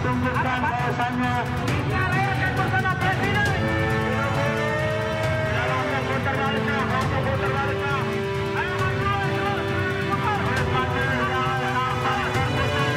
tunjukkan bahwasannya India Raya akan bersama Presiden. dalam tempo terbaliknya, tempo terbaliknya. Ayo maju, putar. Maju jangan sampai terputus.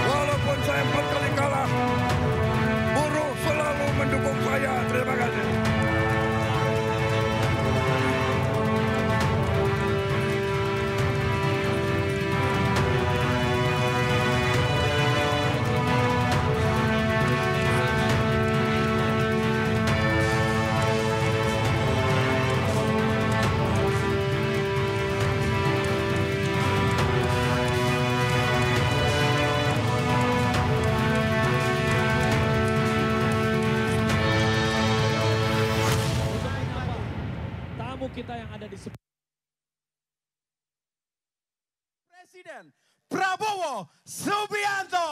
Walaupun saya 4 kali kalah, buruh selalu mendukung saya. Terima kasih. Tamu kita yang ada di Presiden Prabowo Subianto.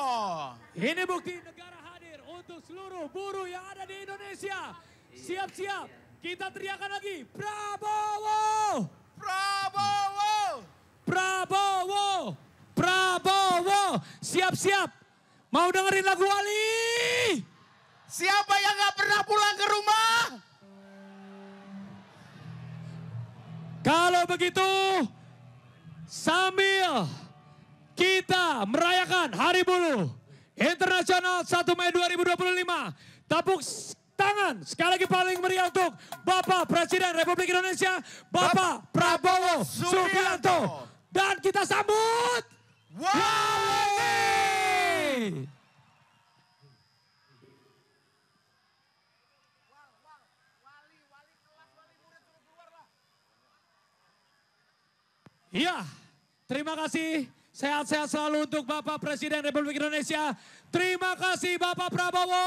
Ini bukti negara hadir untuk seluruh buruh yang ada di Indonesia. Siap-siap, kita teriakan lagi, Prabowo! Prabowo. Prabowo! Prabowo! Siap-siap, mau dengerin lagu Wali? Siapa yang gak pernah pulang ke rumah? Kalau begitu, sambil kita merayakan Hari Buruh Internasional 1 Mei 2025, tepuk tangan sekali lagi paling meriah untuk Bapak Presiden Republik Indonesia, Bapak Prabowo Subianto. Dan kita sambut Wali! Iya, terima kasih. Sehat-sehat selalu untuk Bapak Presiden Republik Indonesia. Terima kasih Bapak Prabowo.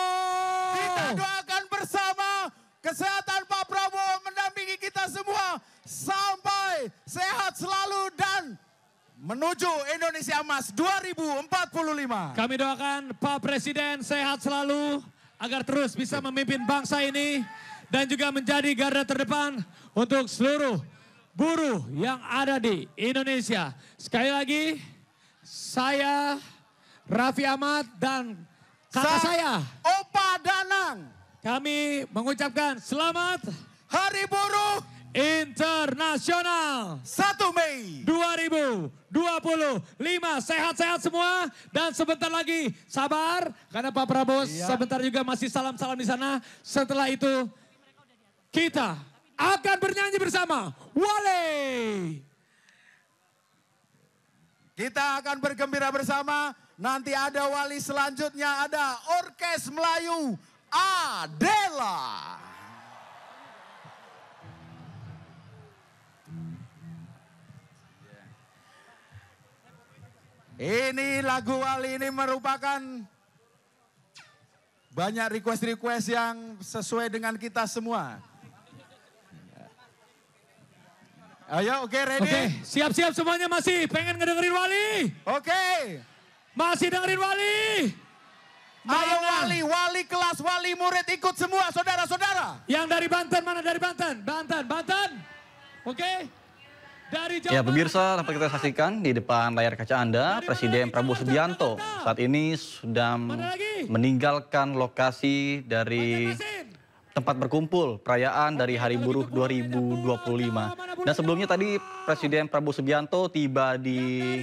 Kita doakan bersama kesehatan Pak Prabowo mendampingi kita semua sampai sehat selalu dan menuju Indonesia Emas 2045. Kami doakan Pak Presiden sehat selalu agar terus bisa memimpin bangsa ini dan juga menjadi garda terdepan untuk seluruh buruh yang ada di Indonesia. Sekali lagi, saya Raffi Ahmad dan kakak saya Opa Danang. kami mengucapkan selamat Hari Buruh Internasional 1 Mei 2025. Sehat-sehat semua dan sebentar lagi sabar karena Pak Prabowo sebentar juga masih salam-salam di sana. Setelah itu kita akan bernyanyi bersama Wale. Kita akan bergembira bersama. Nanti ada Wali, selanjutnya ada Orkes Melayu Adela. Ini lagu Wali ini merupakan banyak request-request yang sesuai dengan kita semua. Ayo, oke, ready? Oke, siap-siap semuanya masih pengen ngedengerin Wali? Oke. Masih dengerin Wali? Ayo Mana? wali kelas, wali murid ikut semua saudara-saudara. Yang dari Banten mana? Dari Banten? Banten. Oke. Dari Jawa Ya Barat. pemirsa, dapat kita saksikan di depan layar kaca Anda, Presiden Prabowo Subianto saat ini sudah meninggalkan lokasi dari tempat berkumpul perayaan dari Hari Buruh 2025. Dan sebelumnya tadi Presiden Prabowo Subianto tiba di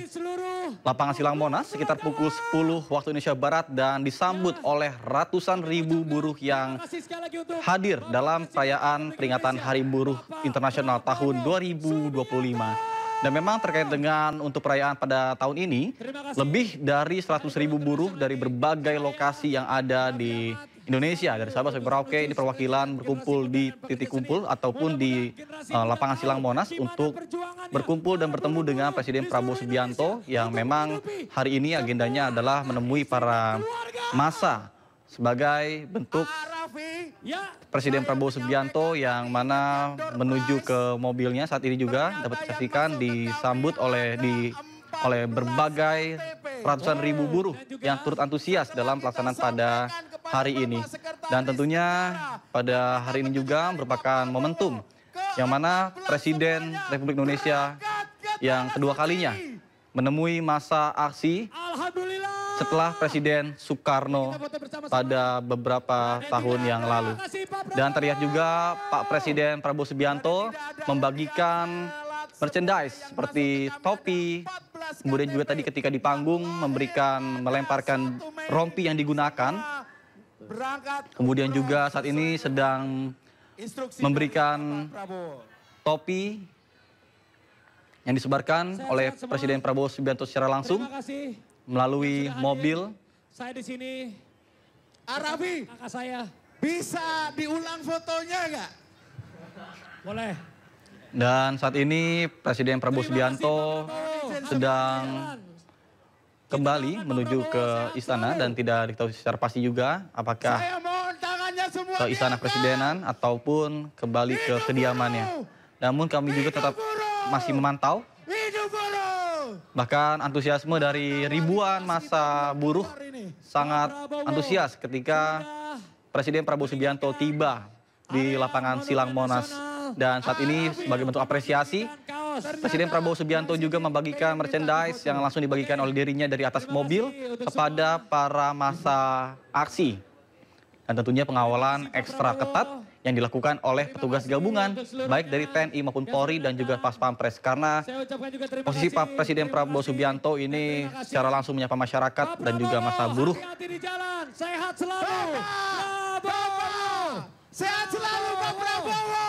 lapangan Silang Monas sekitar pukul 10 waktu Indonesia Barat dan disambut oleh ratusan ribu buruh yang hadir dalam perayaan peringatan Hari Buruh Internasional tahun 2025. Dan memang terkait dengan untuk perayaan pada tahun ini, lebih dari 100.000 buruh dari berbagai lokasi yang ada di Indonesia, dari Sabang sampai Merauke, ini perwakilan berkumpul di titik kumpul ataupun di lapangan Silang Monas untuk berkumpul dan bertemu dengan Presiden Prabowo Subianto yang memang hari ini agendanya adalah menemui para massa sebagai bentuk Presiden Prabowo Subianto yang mana menuju ke mobilnya saat ini juga dapat disaksikan disambut oleh berbagai ratusan ribu buruh yang turut antusias dalam pelaksanaan pada hari ini. Dan tentunya pada hari ini juga merupakan momentum yang mana Presiden Republik Indonesia yang kedua kalinya menemui masa aksi setelah Presiden Soekarno pada beberapa tahun yang lalu. Dan terlihat juga Pak Presiden Prabowo Subianto membagikan merchandise seperti topi, kemudian juga tadi ketika di panggung melemparkan rompi yang digunakan. Kemudian juga saat ini sedang memberikan topi yang disebarkan oleh Presiden Prabowo Subianto secara langsung melalui mobil. Saya di sini. Arabi, Kakak saya. bisa diulang fotonya nggak? Boleh. Dan saat ini Presiden Prabowo Subianto sedang kembali menuju ke istana dan tidak diketahui secara pasti juga apakah Saya mohon tangannya semua ke istana presidenan ataupun kembali ke kediamannya. Namun kami juga tetap masih memantau. Hidup buruh! Bahkan antusiasme dari ribuan massa buruh sangat antusias ketika Presiden Prabowo Subianto tiba di lapangan Silang Monas. Dan saat ini sebagai bentuk apresiasi, Presiden Prabowo Subianto juga membagikan merchandise yang langsung dibagikan oleh dirinya dari atas mobil kepada para massa aksi. Dan tentunya pengawalan ekstra ketat yang dilakukan oleh petugas gabungan, baik dari TNI maupun Polri dan juga Pas Pampres. Karena posisi Pak Presiden Prabowo Subianto ini secara langsung menyapa masyarakat dan juga massa buruh. Hati-hati di jalan, sehat selalu. Prabowo! Sehat selalu Pak Prabowo!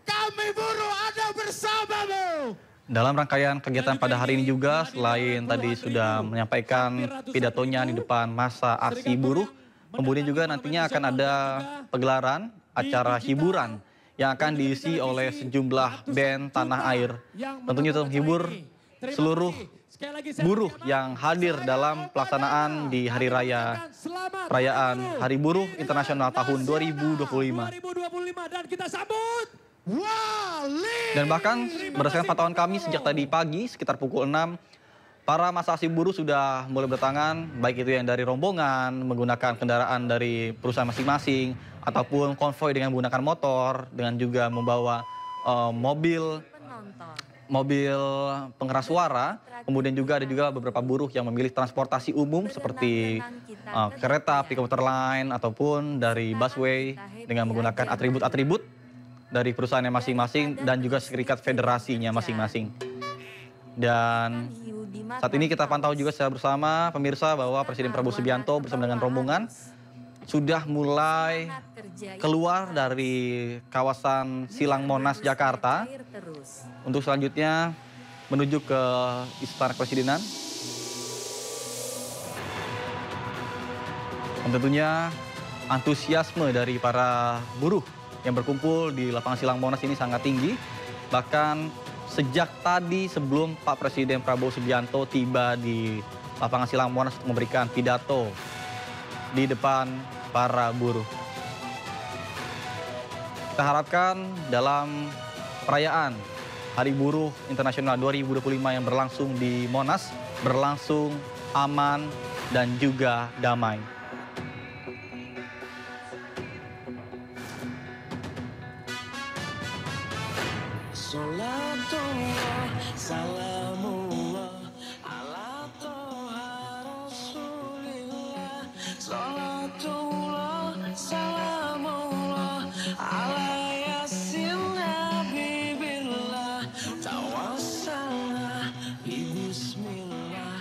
Kami buruh ada bersamamu! Dalam rangkaian kegiatan pada hari ini juga, selain tadi sudah menyampaikan pidatonya di depan massa aksi buruh, kemudian juga nantinya akan ada pegelaran acara hiburan yang akan diisi oleh sejumlah band tanah air. Tentunya untuk menghibur seluruh buruh yang hadir dalam pelaksanaan di hari raya perayaan Hari Buruh Internasional tahun 2025. Dan kita sambut. Dan bahkan berdasarkan pantauan kami sejak tadi pagi sekitar pukul 6, para massa aksi buruh sudah mulai berdatangan, baik itu yang dari rombongan menggunakan kendaraan dari perusahaan masing-masing ataupun konvoi dengan menggunakan motor, dengan juga membawa mobil pengeras suara. Kemudian juga ada juga beberapa buruh yang memilih transportasi umum seperti kereta api komuter lain ataupun dari busway dengan menggunakan atribut-atribut dari perusahaannya masing-masing dan juga serikat federasinya masing-masing. Dan saat ini kita pantau juga secara bersama pemirsa bahwa Presiden Prabowo Subianto bersama dengan rombongan sudah mulai keluar dari kawasan Silang Monas, Jakarta untuk selanjutnya menuju ke Istana Kepresidenan. Dan tentunya antusiasme dari para buruh yang berkumpul di lapangan Silang Monas ini sangat tinggi. Bahkan sejak tadi sebelum Pak Presiden Prabowo Subianto tiba di lapangan Silang Monas untuk memberikan pidato di depan para buruh. Kita harapkan dalam perayaan Hari Buruh Internasional 2025 yang berlangsung di Monas berlangsung aman dan juga damai. Salatullah, salamullah, ala toha rasulillah. Salatullah, salamullah, ala yasin habibillah. Tawassalna bi bismillah.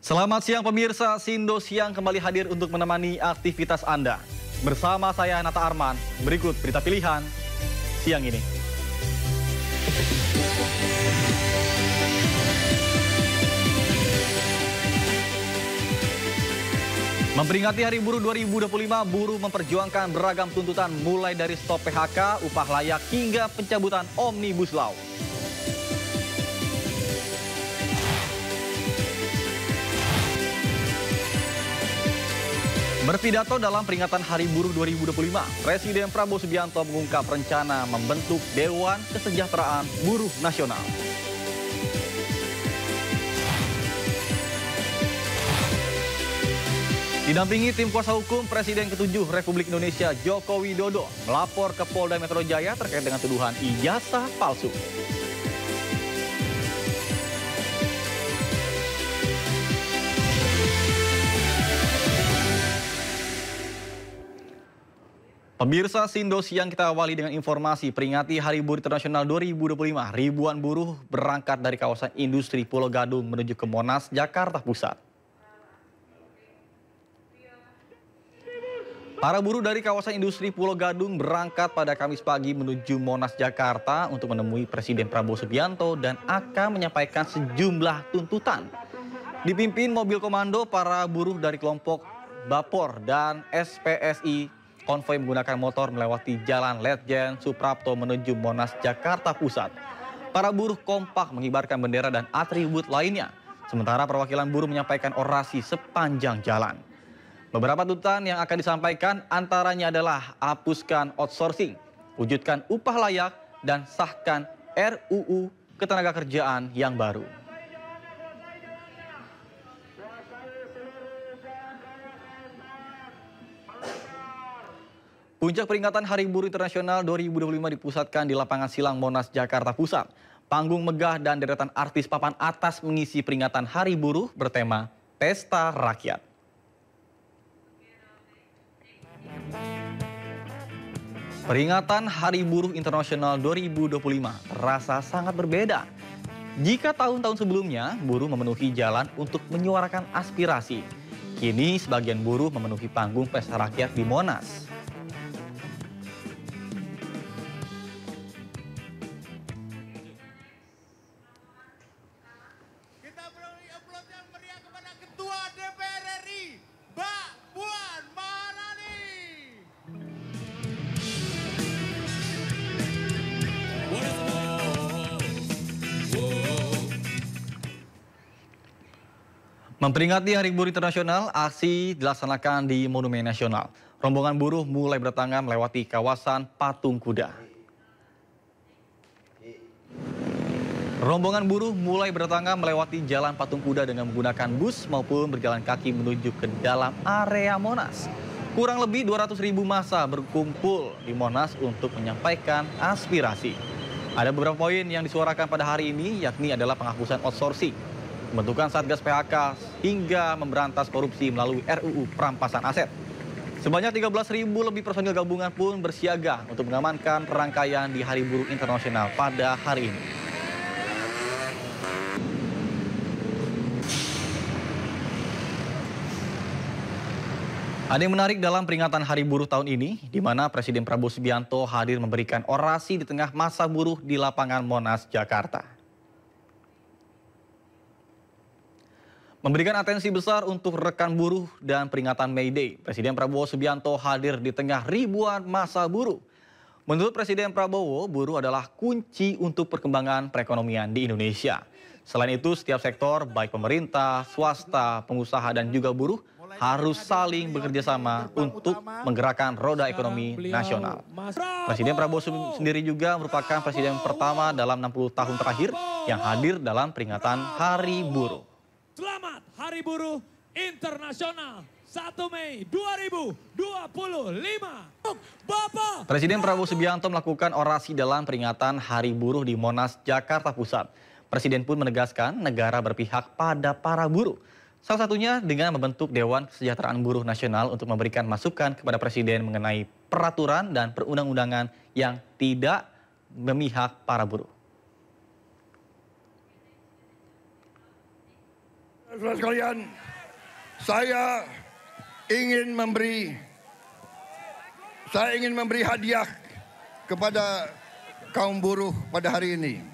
Selamat siang pemirsa, Sindo Siang kembali hadir untuk menemani aktivitas Anda. Bersama saya Nata Arman, berikut berita pilihan siang ini. Memperingati Hari Buruh 2025, buruh memperjuangkan beragam tuntutan mulai dari stop PHK, upah layak hingga pencabutan Omnibus Law. Berpidato dalam peringatan Hari Buruh 2025, Presiden Prabowo Subianto mengungkap rencana membentuk Dewan Kesejahteraan Buruh Nasional. Didampingi tim kuasa hukum, Presiden ke-7 Republik Indonesia Joko Widodo melapor ke Polda Metro Jaya terkait dengan tuduhan ijazah palsu. Pemirsa Sindo Siang, kita awali dengan informasi peringati Hari Buruh Internasional 2025. Ribuan buruh berangkat dari kawasan industri Pulau Gadung menuju ke Monas, Jakarta Pusat. Para buruh dari kawasan industri Pulau Gadung berangkat pada Kamis pagi menuju Monas, Jakarta untuk menemui Presiden Prabowo Subianto dan akan menyampaikan sejumlah tuntutan. Dipimpin mobil komando, para buruh dari kelompok Bapor dan SPSI konvoi menggunakan motor melewati Jalan Letjen Suprapto menuju Monas, Jakarta Pusat. Para buruh kompak mengibarkan bendera dan atribut lainnya. Sementara perwakilan buruh menyampaikan orasi sepanjang jalan. Beberapa tuntutan yang akan disampaikan antaranya adalah hapuskan outsourcing, wujudkan upah layak, dan sahkan RUU Ketenagakerjaan yang baru. Puncak peringatan Hari Buruh Internasional 2025 dipusatkan di lapangan Silang Monas, Jakarta Pusat. Panggung megah dan deretan artis papan atas mengisi peringatan Hari Buruh bertema Pesta Rakyat. Peringatan Hari Buruh Internasional 2025 terasa sangat berbeda. Jika tahun-tahun sebelumnya buruh memenuhi jalan untuk menyuarakan aspirasi, kini sebagian buruh memenuhi panggung Pesta Rakyat di Monas. Kita beri aplaus yang meriah kepada Ketua DPR RI, Mbak Puan Maharani. Memperingati Hari Buruh Internasional, aksi dilaksanakan di Monumen Nasional. Rombongan buruh mulai berdatangan melewati kawasan Patung Kuda. Rombongan buruh mulai berdatangan melewati Jalan Patung Kuda dengan menggunakan bus maupun berjalan kaki menuju ke dalam area Monas. Kurang lebih 200.000 massa berkumpul di Monas untuk menyampaikan aspirasi. Ada beberapa poin yang disuarakan pada hari ini, yakni adalah penghapusan outsourcing, pembentukan Satgas PHK, hingga memberantas korupsi melalui RUU Perampasan Aset. Sebanyak 13.000 lebih personil gabungan pun bersiaga untuk mengamankan rangkaian di Hari Buruh Internasional pada hari ini. Ada yang menarik dalam peringatan Hari Buruh tahun ini, di mana Presiden Prabowo Subianto hadir memberikan orasi di tengah masa buruh di lapangan Monas, Jakarta. Memberikan atensi besar untuk rekan buruh dan peringatan May Day, Presiden Prabowo Subianto hadir di tengah ribuan massa buruh. Menurut Presiden Prabowo, buruh adalah kunci untuk perkembangan perekonomian di Indonesia. Selain itu, setiap sektor, baik pemerintah, swasta, pengusaha, dan juga buruh, harus saling bekerja sama untuk menggerakkan roda ekonomi nasional. Presiden Prabowo sendiri juga merupakan presiden pertama dalam 60 tahun terakhir yang hadir dalam peringatan Hari Buruh. Selamat Hari Buruh Internasional 1 Mei 2025. Bapak Presiden Prabowo Subianto melakukan orasi dalam peringatan Hari Buruh di Monas, Jakarta Pusat. Presiden pun menegaskan negara berpihak pada para buruh. Salah satunya dengan membentuk Dewan Kesejahteraan Buruh Nasional untuk memberikan masukan kepada Presiden mengenai peraturan dan perundang-undangan yang tidak memihak para buruh. Saudara sekalian, saya ingin memberi hadiah kepada kaum buruh pada hari ini.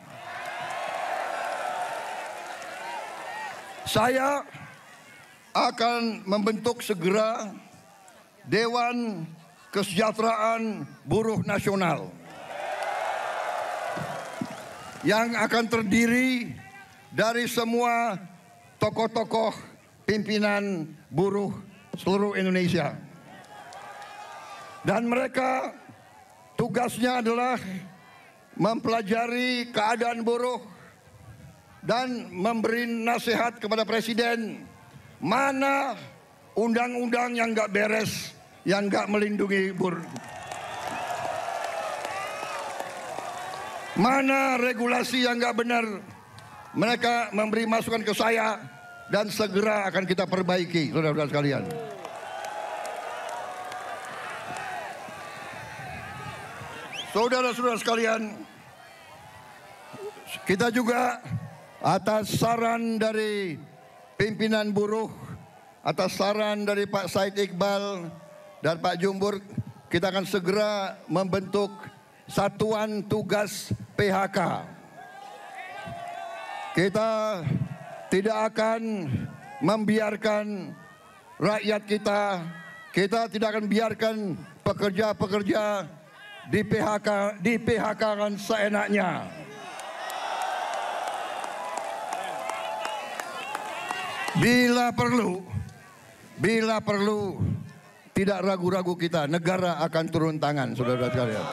Saya akan membentuk segera Dewan Kesejahteraan Buruh Nasional yang akan terdiri dari semua tokoh-tokoh pimpinan buruh seluruh Indonesia. Dan mereka tugasnya adalah mempelajari keadaan buruh dan memberi nasihat kepada Presiden mana undang-undang yang nggak beres, yang nggak melindungi buruh. Mana regulasi yang nggak benar, mereka memberi masukan ke saya dan segera akan kita perbaiki, saudara-saudara sekalian. Saudara-saudara sekalian, kita juga atas saran dari pimpinan buruh, atas saran dari Pak Said Iqbal dan Pak Jumbur, kita akan segera membentuk Satuan Tugas PHK. Kita tidak akan membiarkan rakyat kita tidak akan biarkan pekerja-pekerja di PHK-kan seenaknya. Bila perlu, tidak ragu-ragu kita, negara akan turun tangan, saudara-saudara sekalian.